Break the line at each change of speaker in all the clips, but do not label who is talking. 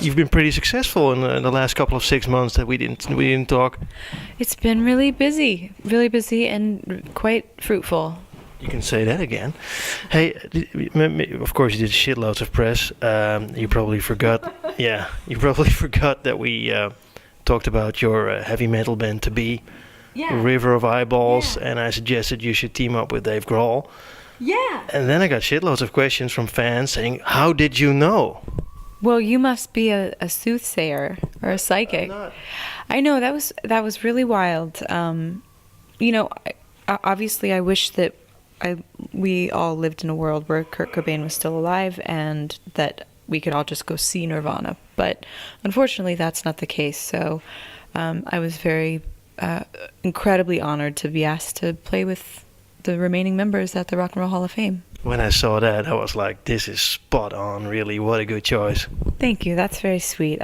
you've been pretty successful in the last couple of 6 months that we didn't talk.
It's been really busy and quite fruitful.
You can say that again. Hey, of course you did shitloads of press. You probably forgot. Yeah, you probably forgot that we talked about your heavy metal band to be River of Eyeballs, and I suggested you should team up with Dave Grohl.
Yeah.
And then I got shitloads of questions from fans saying, "How did you know?"
Well, you must be a soothsayer or a psychic.
I'm not.
I know that was really wild. Obviously, I wish that we all lived in a world where Kurt Cobain was still alive and that we could all just go see Nirvana. But unfortunately, that's not the case. So I was very incredibly honored to be asked to play with the remaining members at the Rock and Roll Hall of Fame.
When I saw that, I was like, "This is spot on! Really, what a good choice."
Thank you. That's very sweet.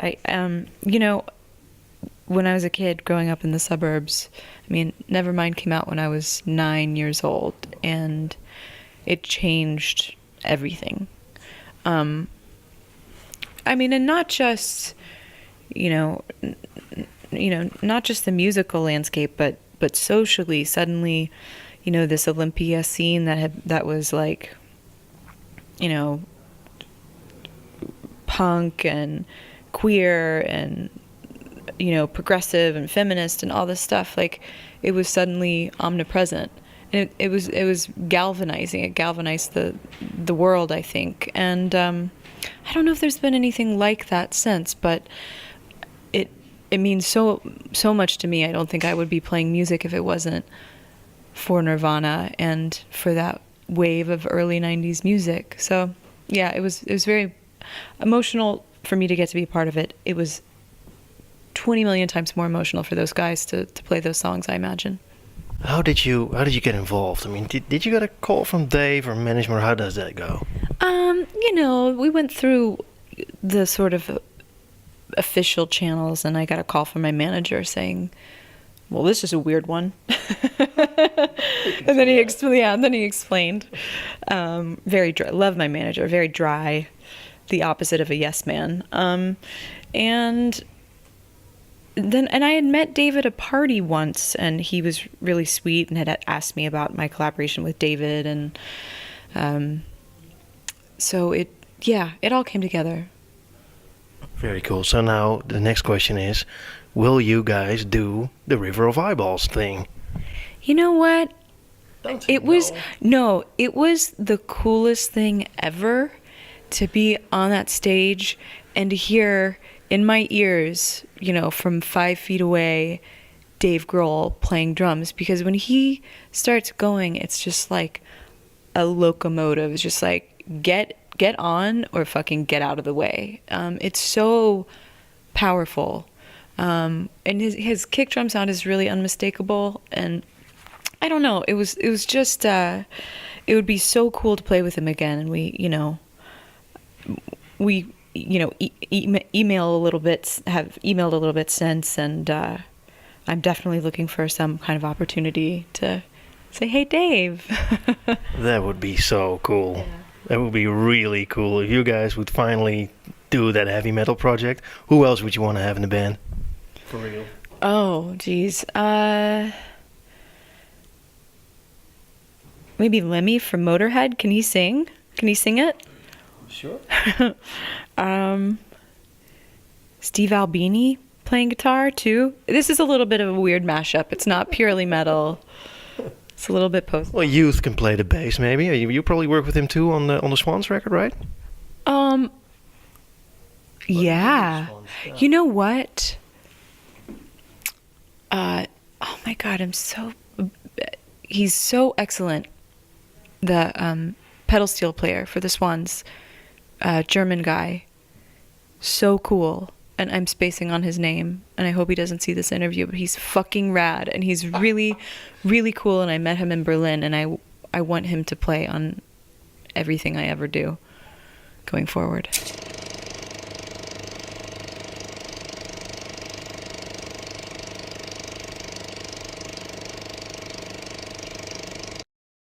When I was a kid growing up in the suburbs, I mean, Nevermind came out when I was 9 years old, and it changed everything. And not just, not just the musical landscape, but socially. Suddenly, this Olympia scene that was like, punk and queer and progressive and feminist and all this stuff, like it was suddenly omnipresent, and it was galvanizing. It galvanized the world, I think, and I don't know if there's been anything like that since, but it means so much to me. I don't think I would be playing music if it wasn't for Nirvana and for that wave of early 90s music. So yeah, it was very emotional for me to get to be a part of it. It was 20 million times more emotional for those guys to play those songs, I imagine.
How did you get involved? I mean, did you get a call from Dave or management, or how does that go?
We went through the sort of official channels, and I got a call from my manager saying, "Well, this is a weird one." And then he explained. Very dry. Love my manager. Very dry, the opposite of a yes man. And I had met Dave at a party once, and he was really sweet and had asked me about my collaboration with David, and so it all came together.
Very cool. So now the next question is, will you guys do the River of Eyeballs thing?
You know what?
It
was the coolest thing ever to be on that stage and to hear in my ears, from 5 feet away, Dave Grohl playing drums, because when he starts going, it's just like a locomotive. It's just like, get on or fucking get out of the way. It's so powerful. And his kick drum sound is really unmistakable, and I don't know, it was just it would be so cool to play with him again, and we emailed a little bit since, and I'm definitely looking for some kind of opportunity to say, "Hey, Dave."
That would be so cool. Yeah. That would be really cool if you guys would finally do that heavy metal project. Who else would you want to have in the band? For real.
Oh, geez. Maybe Lemmy from Motorhead. Can he sing? Can he sing it?
Sure.
Steve Albini playing guitar too. This is a little bit of a weird mashup. It's not purely metal. It's a little bit post.
Well, Youth can play the bass, maybe. You probably work with him too on the Swans record, right?
Yeah. You know what? Oh my God, he's so excellent. The pedal steel player for the Swans, German guy, so cool. And I'm spacing on his name, and I hope he doesn't see this interview, but he's fucking rad, and he's really, really cool, and I met him in Berlin, and I want him to play on everything I ever do going forward.